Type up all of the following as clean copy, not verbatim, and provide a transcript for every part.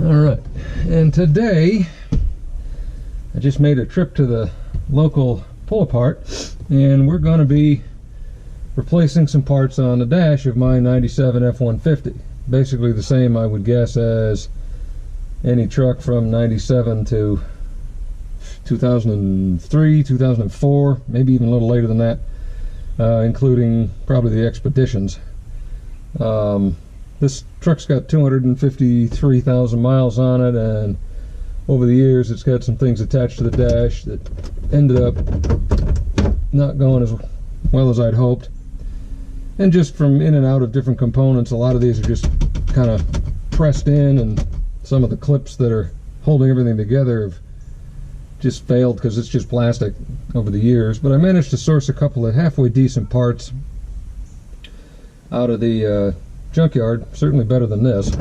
Alright, and today I just made a trip to the local pull-apart, and we're going to be replacing some parts on the dash of my 97 F150. Basically the same, I would guess, as any truck from 97 to 2003, 2004, maybe even a little later than that, including probably the Expeditions. This truck's got 253,000 miles on it, and over the years it's got some things attached to the dash that ended up not going as well as I'd hoped. And just from in and out of different components, a lot of these are just kind of pressed in, and some of the clips that are holding everything together have just failed because it's just plastic over the years. But I managed to source a couple of halfway decent parts out of the junkyard, certainly better than this.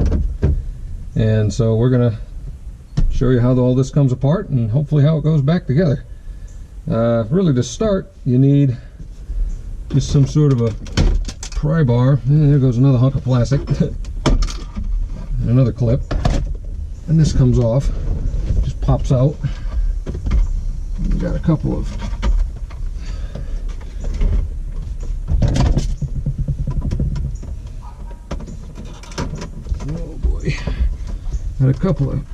And so we're gonna show you how all this comes apart and hopefully how it goes back together. Really, to start, you need just some sort of a pry bar. And there goes another hunk of plastic. And another clip, and this comes off, just pops out. We got a couple of got a couple of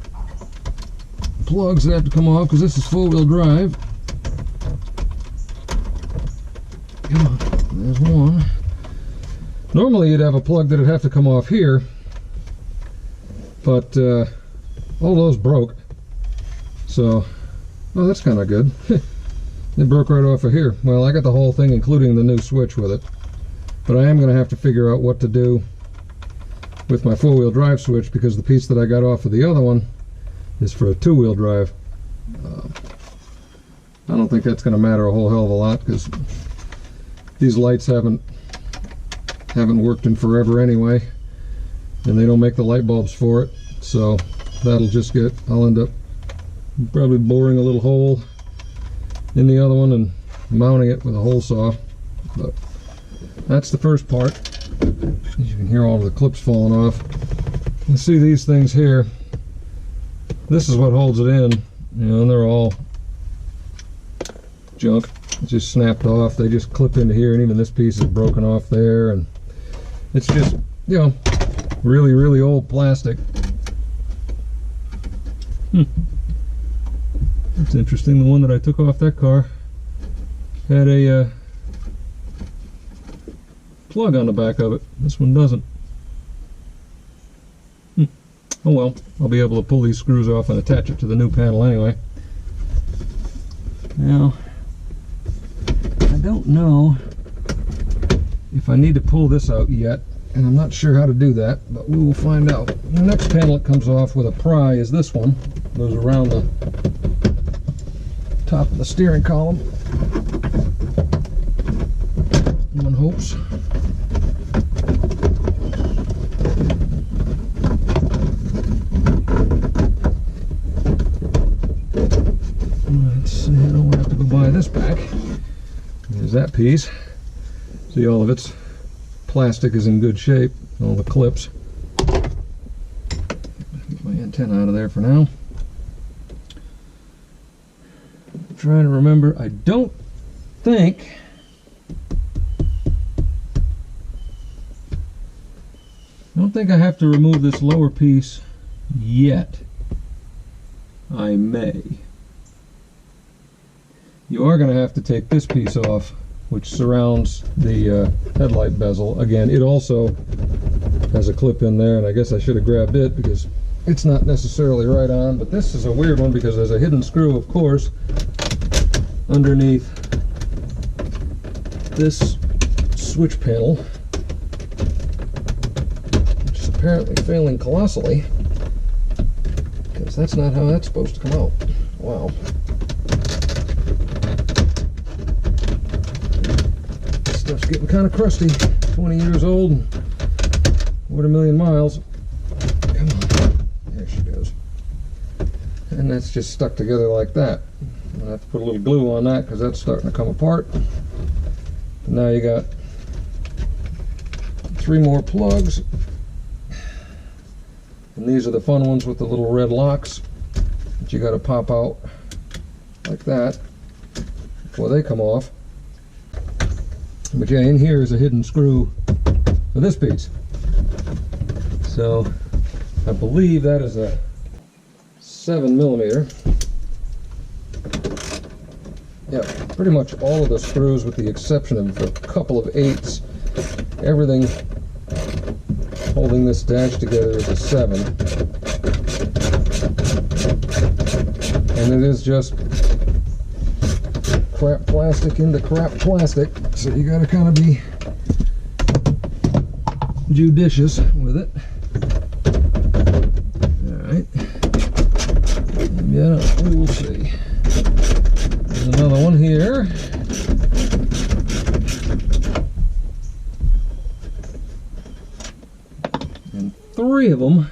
plugs that have to come off because this is four-wheel drive. Come on, there's one. Normally you'd have a plug that'd have to come off here, but all those broke. So, well, that's kind of good. They broke right off of here. Well, I got the whole thing, including the new switch with it. But I am going to have to figure out what to do with my four-wheel drive switch, because the piece that I got off of the other one is for a two-wheel drive. I don't think that's going to matter a whole hell of a lot, because these lights haven't worked in forever anyway, and they don't make the light bulbs for it. So that'll just I'll end up probably boring a little hole in the other one and mounting it with a hole saw. But that's the first part. As you can hear all of the clips falling off. You see these things here. This is what holds it in. You know, and they're all junk. It's just snapped off. They just clip into here, and even this piece is broken off there. And it's just, you know, really, really old plastic. That's interesting. The one that I took off that car had a plug on the back of it. This one doesn't. Oh well, I'll be able to pull these screws off and attach it to the new panel anyway. Now, I don't know if I need to pull this out yet, and I'm not sure how to do that, but we will find out. The next panel that comes off with a pry is this one. Goes around the top of the steering column. One hopes. Let's see, I don't have to go buy this back. There's that piece. See, all of its plastic is in good shape, all the clips. Get my antenna out of there for now. I'm trying to remember, I don't think I have to remove this lower piece yet. I may. You are going to have to take this piece off, which surrounds the headlight bezel. Again, it also has a clip in there, and I guess I should have grabbed it because it's not necessarily right on, but this is a weird one because there's a hidden screw, of course, underneath this switch panel, which is apparently failing colossally, because that's not how that's supposed to come out. Wow. This stuff's getting kind of crusty. 20 years old, and 250,000 miles. Come on. There she goes. And that's just stuck together like that. I have to put a little glue on that because that's starting to come apart. But now you got 3 more plugs. And these are the fun ones with the little red locks that you got to pop out like that before they come off. But yeah, in here is a hidden screw for this piece. So I believe that is a 7mm. Yeah, pretty much all of the screws with the exception of a couple of 8s. Everything holding this dash together is a 7. And it is just crap plastic into crap plastic, so you gotta kind of be judicious with it. Alright. Yeah, we will see. There's another one here. And 3 of them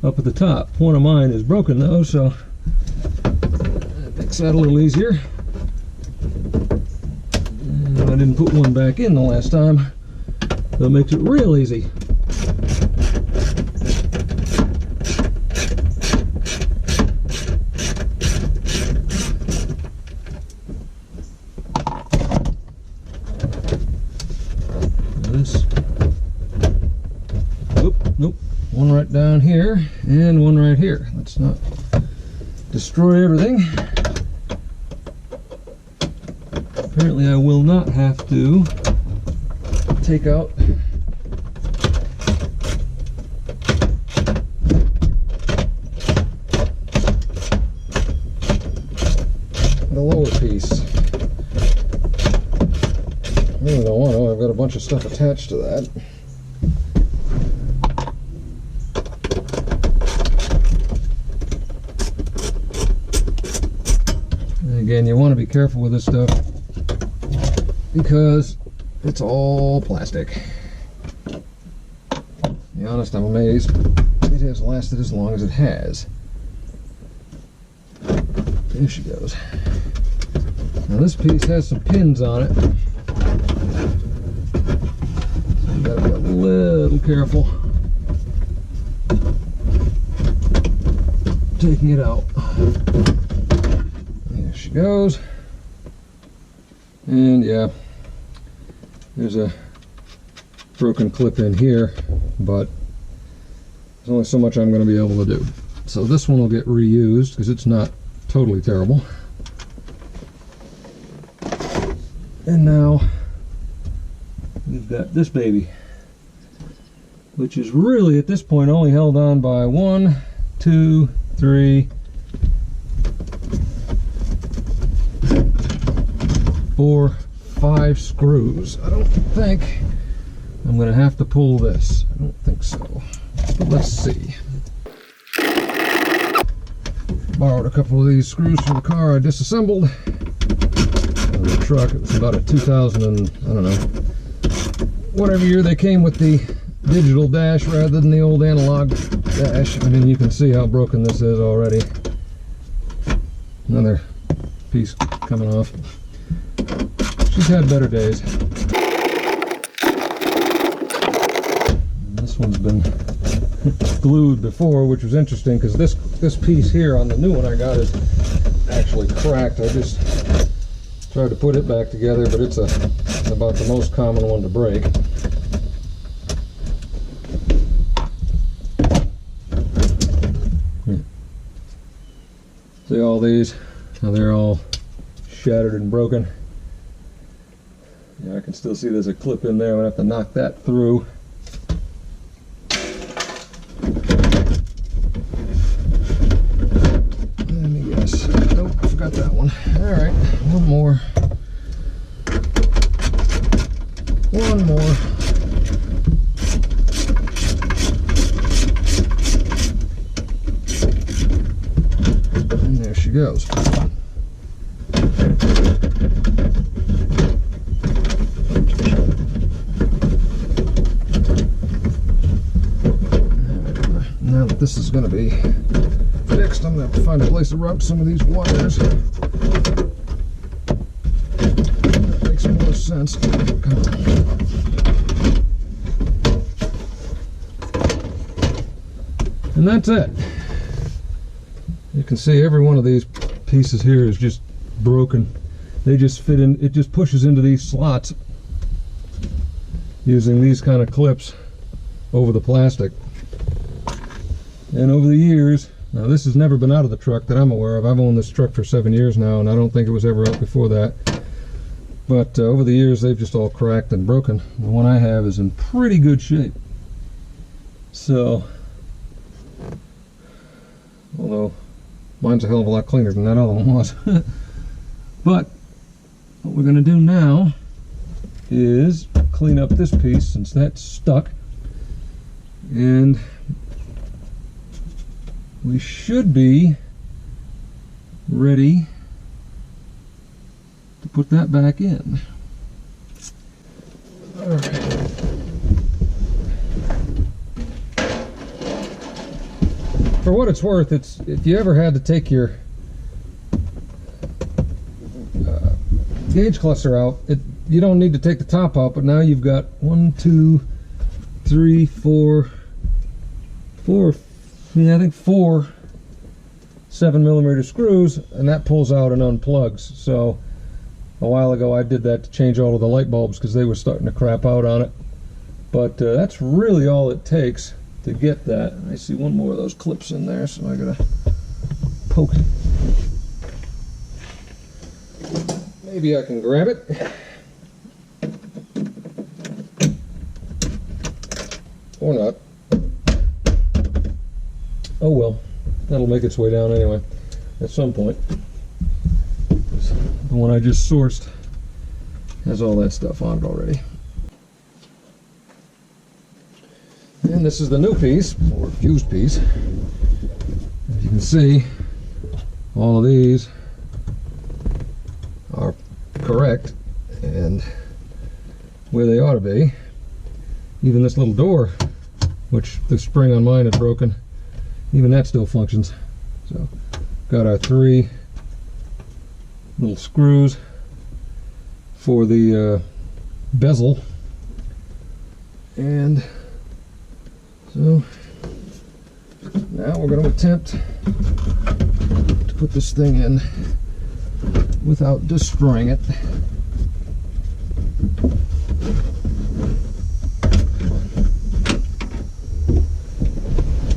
up at the top. One of mine is broken though, so that makes that a little easier. And I didn't put one back in the last time. That makes it real easy. Nope, one right down here and one right here. Let's not destroy everything. Apparently I will not have to take out the lower piece. I really don't want to. I've got a bunch of stuff attached to that. Again, you want to be careful with this stuff because it's all plastic. To be honest, I'm amazed it has lasted as long as it has. There she goes. Now this piece has some pins on it, so you gotta be a little careful taking it out. She goes, and yeah, there's a broken clip in here, but there's only so much I'm going to be able to do. So this one will get reused because it's not totally terrible. And now we've got this baby, which is really at this point only held on by 1, 2, 3, 4, 5 screws. I don't think I'm going to have to pull this. I don't think so. But let's see. Borrowed a couple of these screws from the car I disassembled. On the truck, it was about a 2000 and I don't know, whatever year they came with the digital dash rather than the old analog dash. I mean, you can see how broken this is already. Another piece coming off. She's had better days. And this one's been glued before, which was interesting because this piece here on the new one I got is actually cracked. I just tried to put it back together, but it's about the most common one to break. See all these? How they're all shattered and broken. Yeah, I can still see there's a clip in there. I'm gonna have to knock that through. Let me guess. Nope, I forgot that one. Alright, one more. One more. And there she goes. This is going to be fixed. I'm going to have to find a place to route some of these wires. That makes more sense. Come on. And that's it. You can see every one of these pieces here is just broken. They just fit in, it just pushes into these slots using these kind of clips over the plastic. And over the years, now this has never been out of the truck that I'm aware of. I've owned this truck for 7 years now, and I don't think it was ever out before that. But over the years, they've just all cracked and broken. The one I have is in pretty good shape. So, although mine's a hell of a lot cleaner than that other one was. But what we're going to do now is clean up this piece since that's stuck, and we should be ready to put that back in. All right. For what it's worth, it's if you ever had to take your gauge cluster out, you don't need to take the top out, but now you've got 1, 2, 3, 4, I think 4 7mm screws, and that pulls out and unplugs. So a while ago I did that to change all of the light bulbs because they were starting to crap out on it. But that's really all it takes to get that. I see one more of those clips in there, so I gotta poke. Maybe I can grab it. Or not. Oh well, that'll make its way down anyway at some point. The one I just sourced has all that stuff on it already. And this is the new piece, or fused piece. As you can see, all of these are correct and where they ought to be. Even this little door, which the spring on mine is broken, even that still functions. So got our 3 little screws for the bezel, and so now we're going to attempt to put this thing in without destroying it.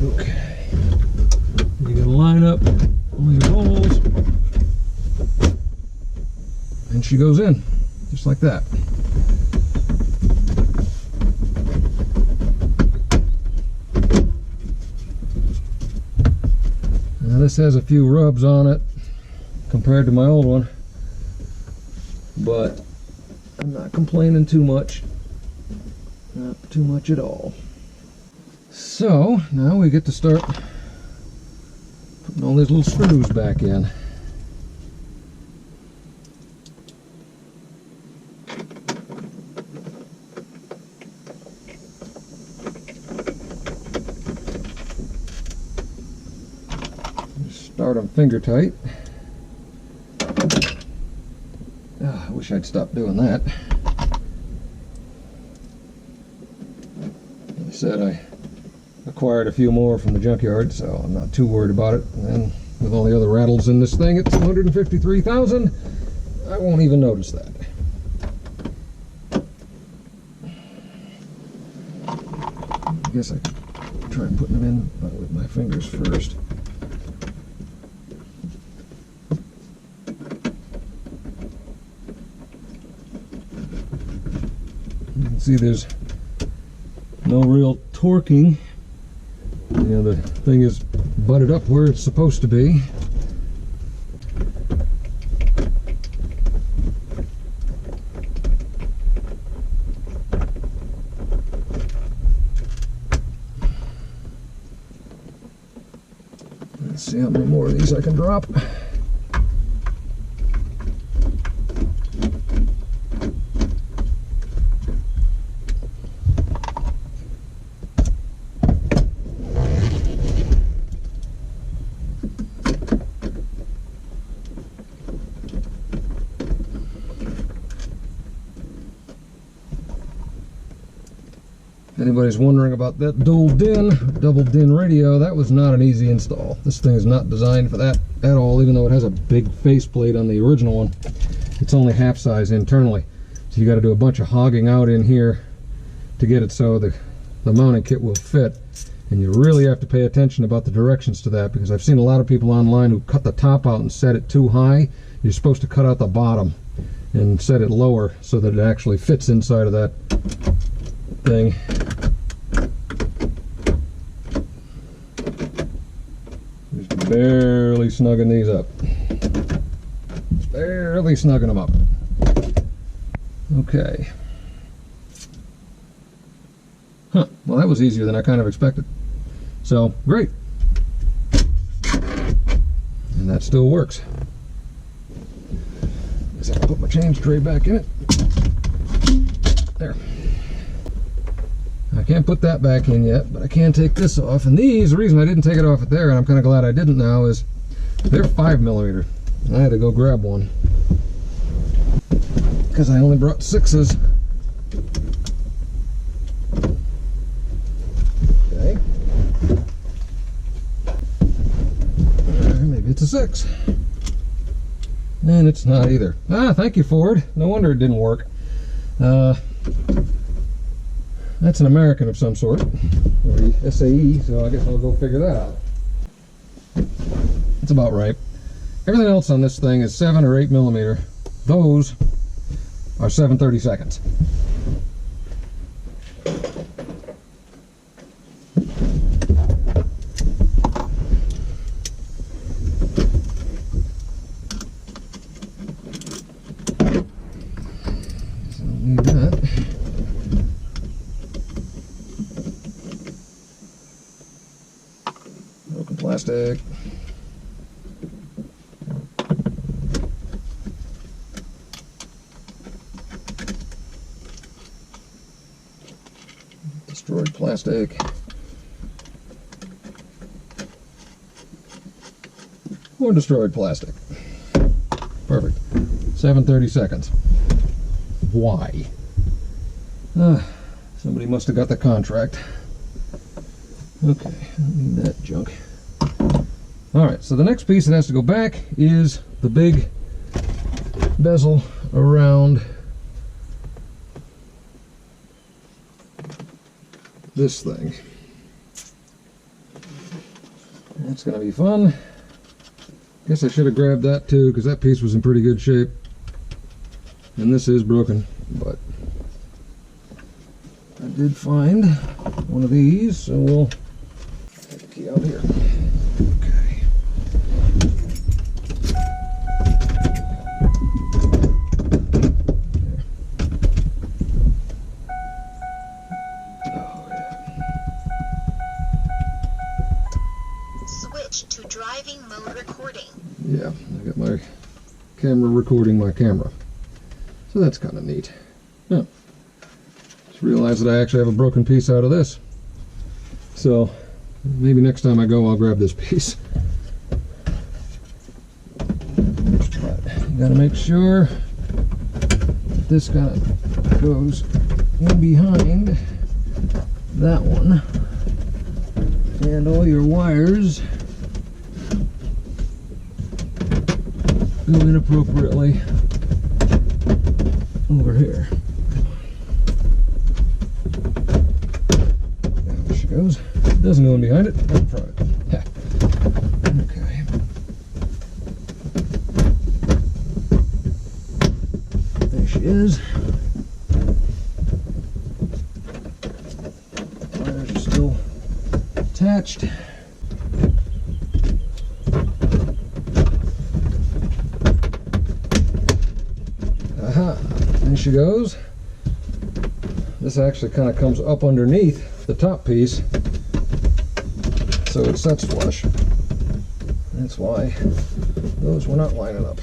Okay, you're going to line up all your holes, and she goes in just like that. Now this has a few rubs on it compared to my old one, but I'm not complaining too much. Not too much at all. So now we get to start putting all these little screws back in. Start them finger tight. Oh, I wish I'd stopped doing that. Like I said, I acquired a few more from the junkyard, so I'm not too worried about it. And then with all the other rattles in this thing at 253,000, I won't even notice that. I guess I could try putting them in with my fingers first. See, there's no real torquing. You know, the thing is butted up where it's supposed to be. Let's see how many more of these I can drop. anybody's wondering about that double DIN radio, that was not an easy install. This thing is not designed for that at all, even though it has a big faceplate on the original one. It's only half size internally. So you got to do a bunch of hogging out in here to get it so the mounting kit will fit. And you really have to pay attention about the directions to that, because I've seen a lot of people online who cut the top out and set it too high. You're supposed to cut out the bottom and set it lower so that it actually fits inside of that thing. Just barely snugging these up. Just barely snugging them up. Okay. Huh. Well, that was easier than I kind of expected. So, great. And that still works. Guess I can put my change tray back in it. There. I can't put that back in yet, but I can take this off. And these, the reason I didn't take it off it there, and I'm kind of glad I didn't now, is they're 5mm. And I had to go grab one, because I only brought 6s. Okay. Maybe it's a 6. And it's not either. Ah, thank you, Ford. No wonder it didn't work. That's an American of some sort, or SAE, so I guess I'll go figure that out. That's about right. Everything else on this thing is 7 or 8mm. Those are 7/32. So need that. Broken plastic. Destroyed plastic. Or destroyed plastic. Perfect. 7/32. Why? Somebody must have got the contract. Okay, I don't need that junk. Alright, so the next piece that has to go back is the big bezel around this thing. That's gonna be fun. Guess I should have grabbed that too, because that piece was in pretty good shape. And this is broken, but I did find one of these, so we'll take the key out here. Okay. There. Oh, yeah. Switch to driving mode recording. Yeah, I got my camera recording my camera. So that's kind of neat. Yeah. Just realized that I actually have a broken piece out of this. So maybe next time I go, I'll grab this piece. But you gotta make sure that this kind of goes in behind that one. And all your wires go in appropriately over here. There she goes. It doesn't go in behind it, right in front of it. Yeah. Okay. There she is. Wires are still attached. There she goes. This actually kind of comes up underneath the top piece, so it sets flush. That's why those were not lining up.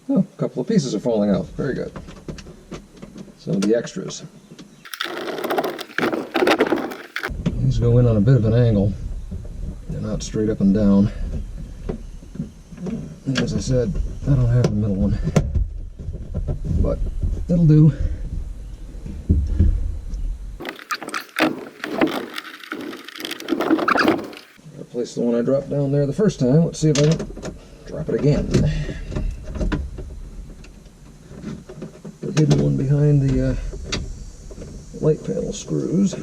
Oh, a couple of pieces are falling out. Very good. Some of the extras. These go in on a bit of an angle. They're not straight up and down. And as I said, I don't have the middle one, but that'll do. Replace the one I dropped down there the first time. Let's see if I can drop it again. The hidden one behind the light panel screws.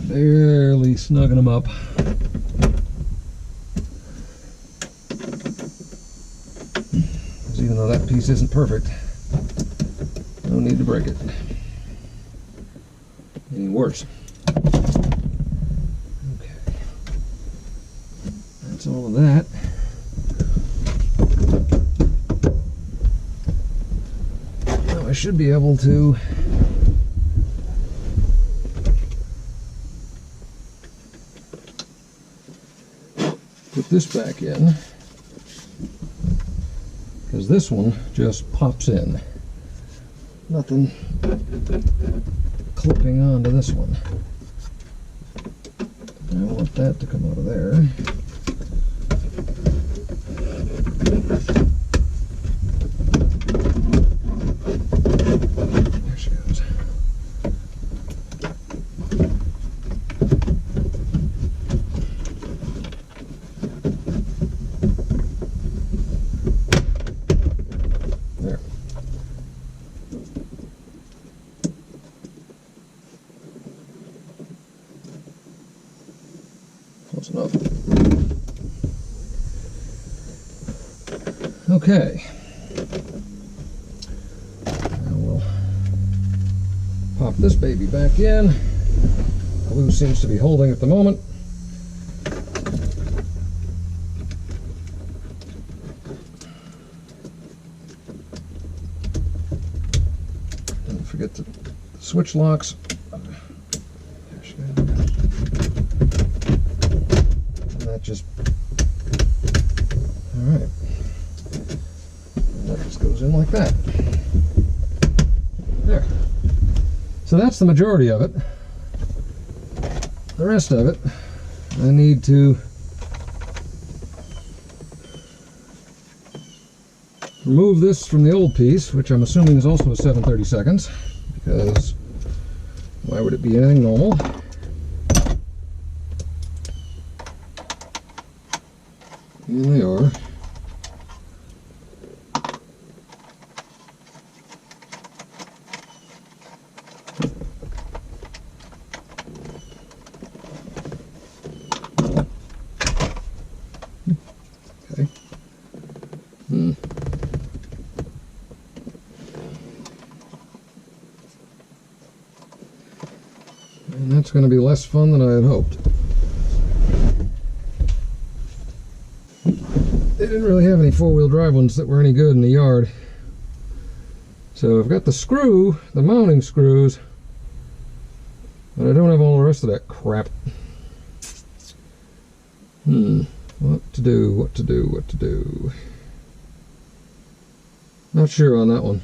Barely snugging them up. Because even though that piece isn't perfect, no need to break it any worse. Okay, that's all of that. Now I should be able to put this back in, because this one just pops in. Nothing clipping onto this one. I want that to come out of there. There she goes. There. Close enough. Okay. Now we'll pop this baby back in. Glue seems to be holding at the moment. Don't forget the switch locks. There she goes. And that just, all right. And that just goes in like that. There. So that's the majority of it. The rest of it, I need to remove this from the old piece, which I'm assuming is also a 7/32, because why would it be anything normal? Here they are. Okay. And that's going to be less fun than I had hoped. They didn't really have any four-wheel drive ones that were any good in the yard. So I've got the screw, the mounting screws, but I don't have all the rest of that crap. What to do, what to do, what to do. Not sure on that one.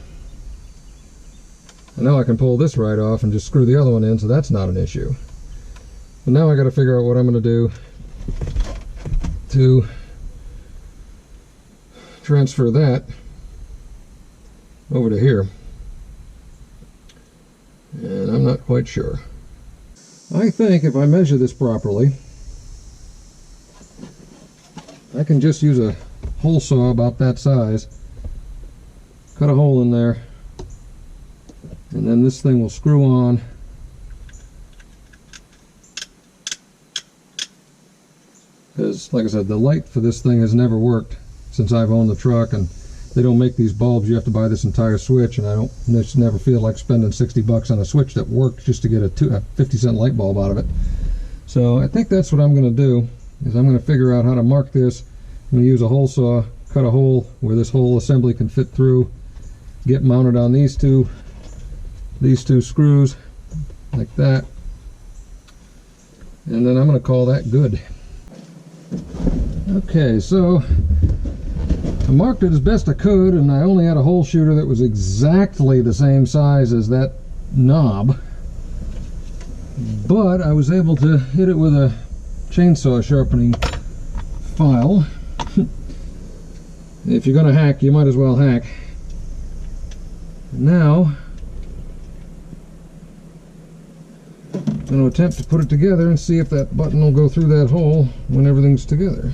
I know I can pull this right off and just screw the other one in, so that's not an issue. But now I got to figure out what I'm going to do to transfer that over to here. And I'm not quite sure. I think if I measure this properly, I can just use a hole saw about that size, cut a hole in there, and then this thing will screw on. Because, like I said, the light for this thing has never worked since I've owned the truck, and they don't make these bulbs. You have to buy this entire switch, and I just never feel like spending 60 bucks on a switch that worked just to get a 50-cent light bulb out of it. So I think that's what I'm going to do, is I'm going to figure out how to mark this. I'm going to use a hole saw, cut a hole where this whole assembly can fit through, get mounted on these two screws like that, and then I'm going to call that good. Okay, so I marked it as best I could, and I only had a hole shooter that was exactly the same size as that knob. But I was able to hit it with a chainsaw sharpening file. If you're going to hack, you might as well hack. Now, I'm going to attempt to put it together and see if that button will go through that hole when everything's together.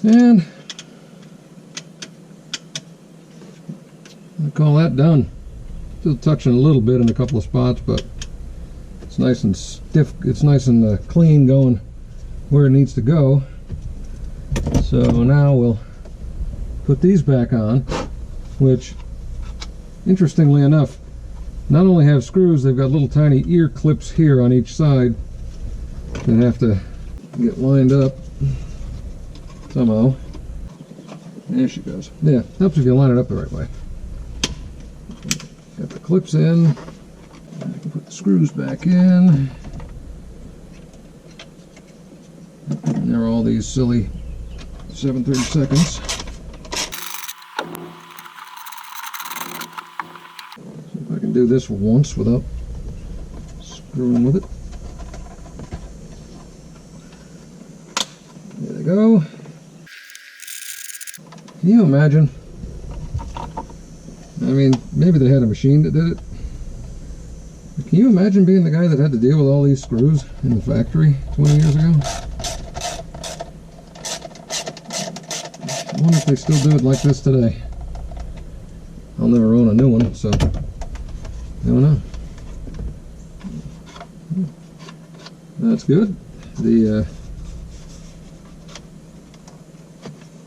And I call that done. Still touching a little bit in a couple of spots, but it's nice and stiff. It's nice and clean going where it needs to go. So now we'll put these back on, which, interestingly enough, not only have screws, they've got little tiny ear clips here on each side that have to get lined up somehow. There she goes. Yeah, helps if you line it up the right way. Got the clips in. I can put the screws back in. And there are all these silly 7/32. See if I can do this once without screwing with it. There they go. Can you imagine? I mean, maybe they had a machine that did it. But can you imagine being the guy that had to deal with all these screws in the factory 20 years ago? I wonder if they still do it like this today. I'll never own a new one, so never know. That's good. The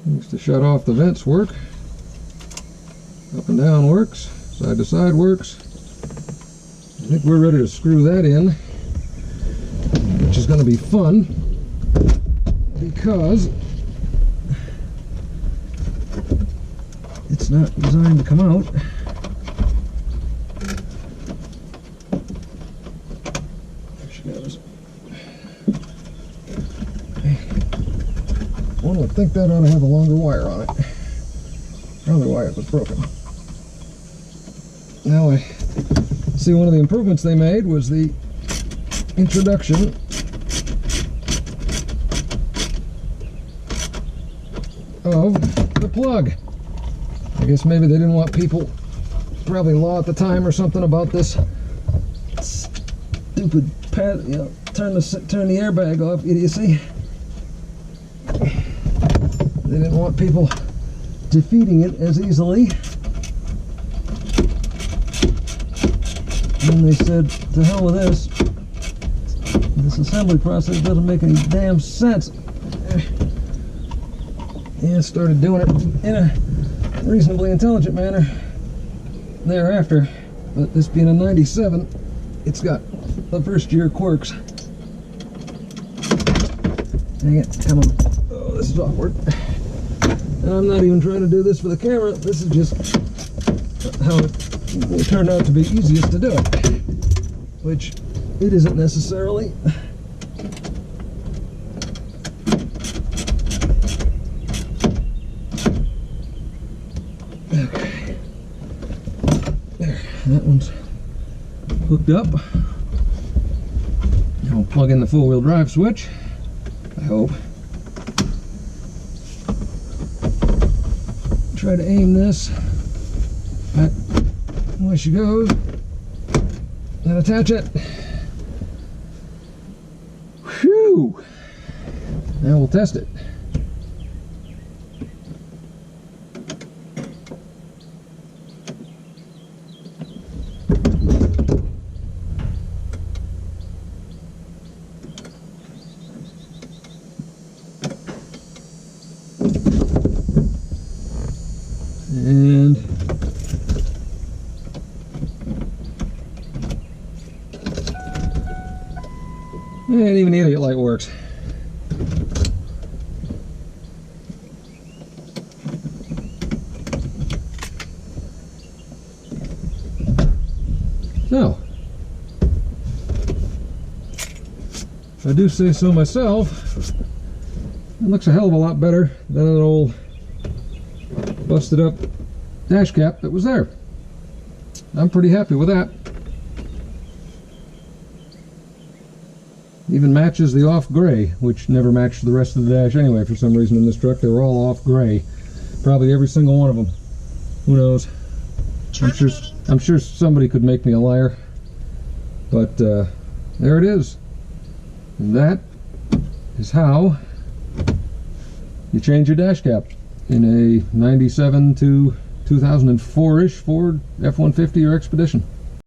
things to shut off the vents work. Up and down works. Side to side works. I think we're ready to screw that in, which is going to be fun because it's not designed to come out. There she goes. One would think that ought to have a longer wire on it. Probably why it was broken. Now I see one of the improvements they made was the introduction of the plug. I guess maybe they didn't want people, probably law at the time or something about this stupid pad, you know, turn the airbag off idiocy. They didn't want people defeating it as easily. And they said, to hell with this. This assembly process doesn't make any damn sense. And started doing it in a reasonably intelligent manner thereafter. But this being a 97, it's got the first year quirks. Dang it, come on. Oh, this is awkward. And I'm not even trying to do this for the camera. This is just how it turned out to be easiest to do it. Which it isn't necessarily. Okay. There, that one's hooked up. Now we'll plug in the four-wheel drive switch, I hope. Try to aim this at where she goes and attach it. Whew! Now we'll test it. And And even the idiot light works. So, if I do say so myself, it looks a hell of a lot better than an old busted up dash cap that was there. I'm pretty happy with that. Even matches the off gray, which never matched the rest of the dash anyway for some reason in this truck. They were all off gray. Probably every single one of them. Who knows? I'm sure somebody could make me a liar. But there it is. And that is how you change your dash cap in a 97 to 2004-ish Ford F-150 or Expedition.